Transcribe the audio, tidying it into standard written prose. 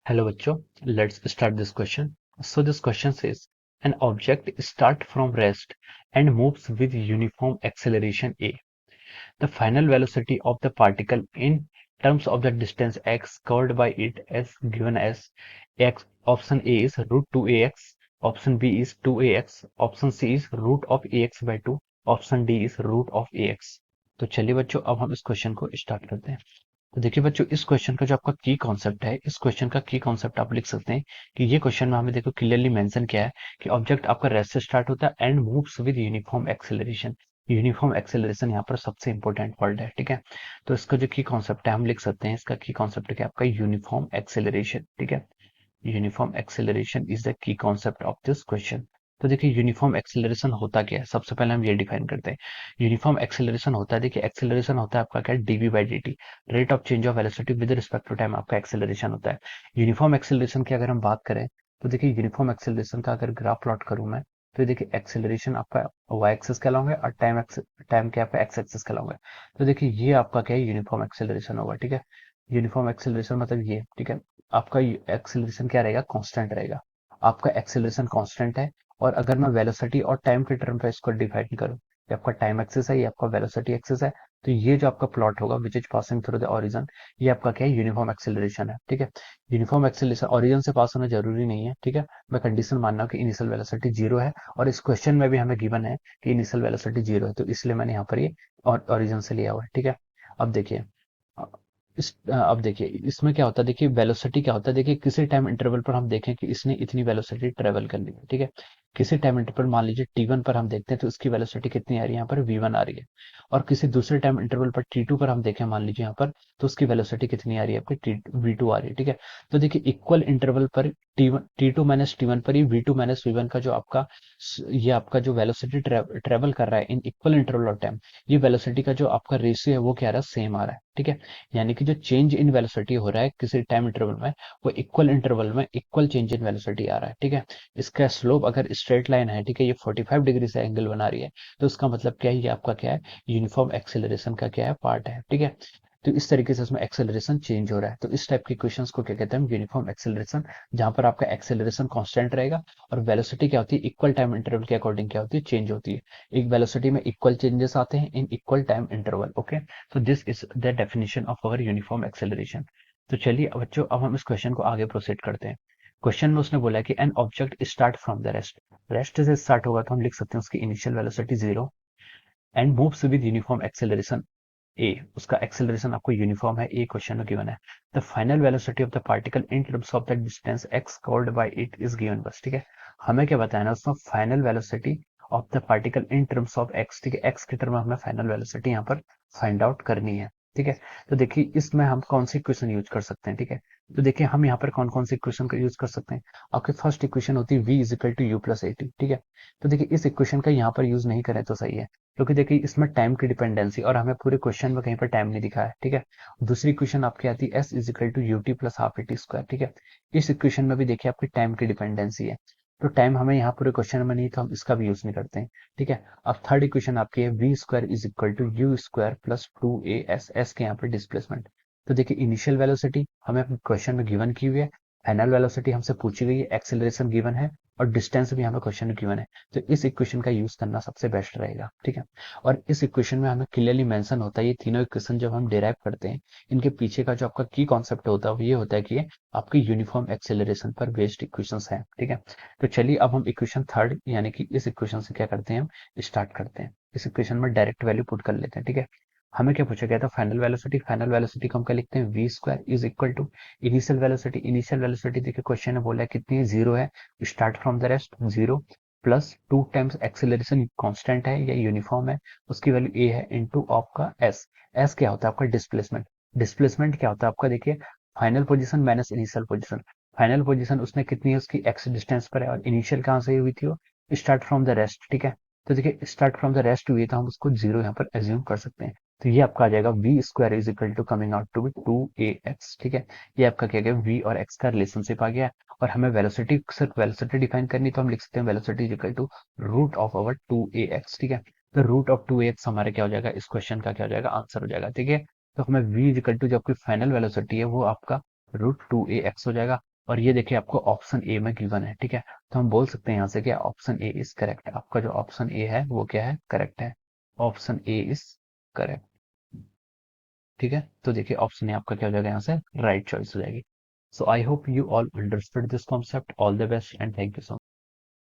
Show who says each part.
Speaker 1: Hello बच्चों, let's start this question. So this question says, an object start from rest and moves with uniform acceleration a. The final velocity of the particle in terms of the distance x covered by it as given as x. Option A is root 2ax, option B is 2ax, option C is root of ax by 2, option D is root of ax. तो चलिए बच्चों, अब हम इस question को start करते हैं। तो देखिए बच्चों, इस क्वेश्चन का जो आपका की कॉन्सेप्ट है, इस क्वेश्चन का की कॉन्सेप्ट आप लिख सकते हैं कि ये क्वेश्चन में हमें देखो क्लियरली मेंशन किया है कि ऑब्जेक्ट आपका रेस्ट से स्टार्ट होता है and moves with uniform acceleration. Uniform acceleration यहाँ पर सबसे इंपॉर्टेंट वर्ड है, ठीक है। तो इसका जो की कॉन्सेप्ट है हम लिख सकते हैं, इसका की कॉन्सेप्ट है आपका यूनिफॉर्म एक्सेलरेशन, ठीक है। Uniform acceleration is the key concept of this question. तो देखिए यूनिफॉर्म एक्सेलरेशन होता क्या है, सबसे पहले हम ये डिफाइन करते हैं। यूनिफॉर्म एक्सेलरेशन होता है, देखिए एक्सेलरेशन होता है आपका क्या, d v by d t, rate of change of velocity with respect to time आपका एक्सेलरेशन होता है। यूनिफॉर्म एक्सेलरेशन की अगर हम बात करें तो देखिए यूनिफॉर्म एक्सेलरेशन का अगर ग्राफ प्लॉट करूं मैं, तो देखिए एक्सेलरेशन आपका वाई एक्सिस कहलाओगे और टाइम क्या आपका एक्स एक्सिस कहलाओगे। तो देखिए ये आपका क्या है, यूनिफॉर्म एक्सेलरेशन होगा, ठीक है। यूनिफॉर्म एक्सेलरेशन मतलब ये, ठीक है। आपका एक्सेलरेशन क्या रहेगा, कांस्टेंट रहेगा। आपका एक्सेलरेशन कांस्टेंट है। और अगर मैं वेलोसिटी और टाइम के टर्म पे इसको डिफाइन करूं, ये आपका टाइम एक्सिस है, ये आपका वेलोसिटी एक्सिस है। तो ये जो आपका प्लॉट होगा which is passing through the origin, ये आपका क्या है, यूनिफॉर्म एक्सेलरेशन है, ठीक है। यूनिफॉर्म एक्सेलरेशन ओरिजिन से पास होना जरूरी नहीं है, ठीक है। मैं कंडीशन मानना हूं कि इनिशियल वेलोसिटी जीरो है, और इस क्वेश्चन में भी हमें गिवन है कि इनिशियल वेलोसिटी जीरो है, तो इसलिए मैंने यहाँ पर ये ओरिजिन से लिया हुआ है, ठीक है। अब देखिए, अब देखिए इसमें क्या होता है, देखिए वेलोसिटी क्या होता है, देखिए किसी टाइम इंटरवल पर हम देखें कि इसने इतनी वेलोसिटी ट्रेवल कर ली है, ठीक है। किसी टाइम इंटरवल मान लीजिए t1 पर हम देखते हैं तो इसकी वेलोसिटी कितनी आ रही है, यहाँ पर v1 आ रही है। और किसी दूसरे टाइम इंटरवल पर t2 पर हम देखें मान लीजिए यहाँ पर, तो उसकी वेलोसिटी कितनी आ रही है, आपकी v2 आ रही है, ठीक है। तो देखिए इक्वल इंटरवल पर t2 माइनस टी1 पर ही v2 माइनस v1 का जो आपका ये आपका जो वेलोसिटी ट्रेवल कर रहा है in equal interval of time, ये वेलोसिटी का जो आपका रेशियो है वो क्या आ रहा है, सेम आ रहा है, ठीक है। यानी कि जो चेंज इन वेलोसिटी हो रहा है किसी टाइम इंटरवल में, वो इक्वल इंटरवल में इक्वल चेंज इन वेलोसिटी आ रहा है, ठीक है। इसका स्लोप अगर स्ट्रेट लाइन है, ठीक है, ये 45 डिग्री से एंगल बना रही है, तो उसका मतलब क्या है, ये आपका क्या है, यूनिफॉर्म एक्सेलरेशन का क्या है, पार्ट है, ठीक है। तो इस तरीके से उसमें एक्सेलरेशन चेंज हो रहा है, तो इस टाइप के क्वेश्चंस को क्या कहते हैं, यूनिफॉर्म एक्सेलरेशन। जहां पर आपका एक्सेलरेशन कांस्टेंट रहेगा और वेलोसिटी क्या होती है, इक्वल टाइम इंटरवल के अकॉर्डिंग क्या होती है, चेंज होती है। एक वेलोसिटी में इक्वल चेंजेस आते हैं in equal time interval, okay. तो this is the definition of our uniform acceleration. तो चलिए बच्चों, अब हम इस क्वेश्चन को आगे प्रोसीड करते हैं। क्वेश्चन में उसने बोला है कि an object start from the rest, rest से स्टार्ट होगा तो हम लिख सकते हैं उसकी initial velocity zero and moves with uniform acceleration A. उसका एक्सेलरेशन आपको यूनिफॉर्म है, ए क्वेश्चन में गिवन है। The final velocity of the particle in terms of the distance X covered by it is given, बस, ठीक है। हमें क्या बताना है उसमें, final velocity of the particle in terms of x, ठीक है। एक्स के टर्म में हमें फाइनल वेलोसिटी यहाँ पर फाइंड आउट करनी है, ठीक है। तो देखिए इसमें हम कौन सी इक्वेशन यूज कर सकते हैं, ठीक है। तो देखिए हम यहाँ पर कौन कौन सी इक्वेशन का यूज कर सकते हैं। आपकी फर्स्ट इक्वेशन होती है v is equal to u plus a t, ठीक है। तो देखिए इस इक्वेशन का यहाँ पर यूज नहीं करें तो सही है, क्योंकि देखिए इसमें टाइम की डिपेंडेंसी और हमें पूरे क्वेश्चन में कहीं पर टाइम नहीं दिखा है, ठीक है। दूसरी इक्वेशन आपकी आती है s is equal to u t plus half a t square, ठीक है। इस इक्वेशन में भी देखिए आपकी टाइम की डिपेंडेंसी है, तो टाइम हमें यहाँ पूरे क्वेश्चन में नहीं, तो हम इसका भी यूज नहीं करते हैं, ठीक है। अब थर्ड इक्वेशन आपकी है v square is equal to u square plus two a s, s के यहाँ पर डिस्प्लेसमेंट। तो देखिए इनिशियल वेलोसिटी हमें क्वेश्चन में गिवन की हुई है, फाइनल वेलोसिटी हमसे पूछी गई है, एक्सेलरेशन गिवन है, और डिस्टेंस भी हमें क्वेश्चन में गिवन है। तो इस इक्वेशन का यूज करना सबसे बेस्ट रहेगा, ठीक है। और इस इक्वेशन में हमें क्लियरली मेंशन होता है, ये तीनों इक्वेशन जब हम डिराइव करते हैं, इनके पीछे का जो आपका की कॉन्सेप्ट होता है वो ये होता है कि ये आपकी यूनिफॉर्म एक्सेलरेशन पर बेस्ड इक्वेशंस हैं, ठीक है। तो चलिए अब हम इक्वेशन थर्ड यानी कि इस इक्वेशन से क्या करते हैं, हम स्टार्ट करते हैं। इस इक्वेशन में डायरेक्ट वैल्यू पुट कर लेते हैं, ठीक है। हमें क्या पूछा गया था, फाइनल वेलोसिटी, फाइनल वेलोसिटी को हम क्या लिखते हैं, v square is equal to initial velocity, initial velocity देखिए क्वेश्चन में बोला है कितनी है, जीरो है, start from the rest zero, plus two times acceleration constant है या यूनिफॉर्म है, उसकी वैल्यू ए है, इनटू आपका एस। एस क्या होता है आपका, डिस्प्लेसमेंट। डिस्प्लेसमेंट क्या होता है आपका, देखिए final position minus initial position. Final position उसने कितनी है, उसकी एक्स डिस्टेंस पर है, और इनिशियल कहाँ से हुई थी वो, स्टार्ट फ्रॉम द रेस्ट, ठीक है। तो देखिए स्टार्ट फ्रॉम द रेस्ट हुई है, तो हम उसको जीरो यहाँ पर एज्यूम कर सकते हैं। तो ये आपका आ जाएगा v square is equal to coming out to be two a x, ठीक है। ये आपका क्या गया, वी और एक्स का रिलेशनशिप आ गया। और हमें वेलोसिटी, सिर्फ वेलोसिटी डिफाइन करनी, तो हम लिख सकते हैं velocity is equal to root of our two a x, ठीक है। तो root of two a x हमारे क्या हो जाएगा, इस क्वेश्चन का क्या हो जाएगा, आंसर हो जाएगा, ठीक है। तो हमें v इज इक्वल टू जो आपकी फाइनल वेलोसिटी है वो आपका रूट टू ए एक्स हो जाएगा। और ये देखिए आपको ऑप्शन ए में गिवन है, ठीक है। तो हम बोल सकते हैं यहाँ से कि ऑप्शन ए इज करेक्ट। आपका जो ऑप्शन ए है वो क्या है, करेक्ट है। ऑप्शन ए इज करेक्ट, ठीक है। तो देखिए ऑप्शन ए आपका क्या हो जाएगा, यहाँ से राइट चॉइस हो जाएगी। So I hope you all understood this concept. All the best and thank you so much.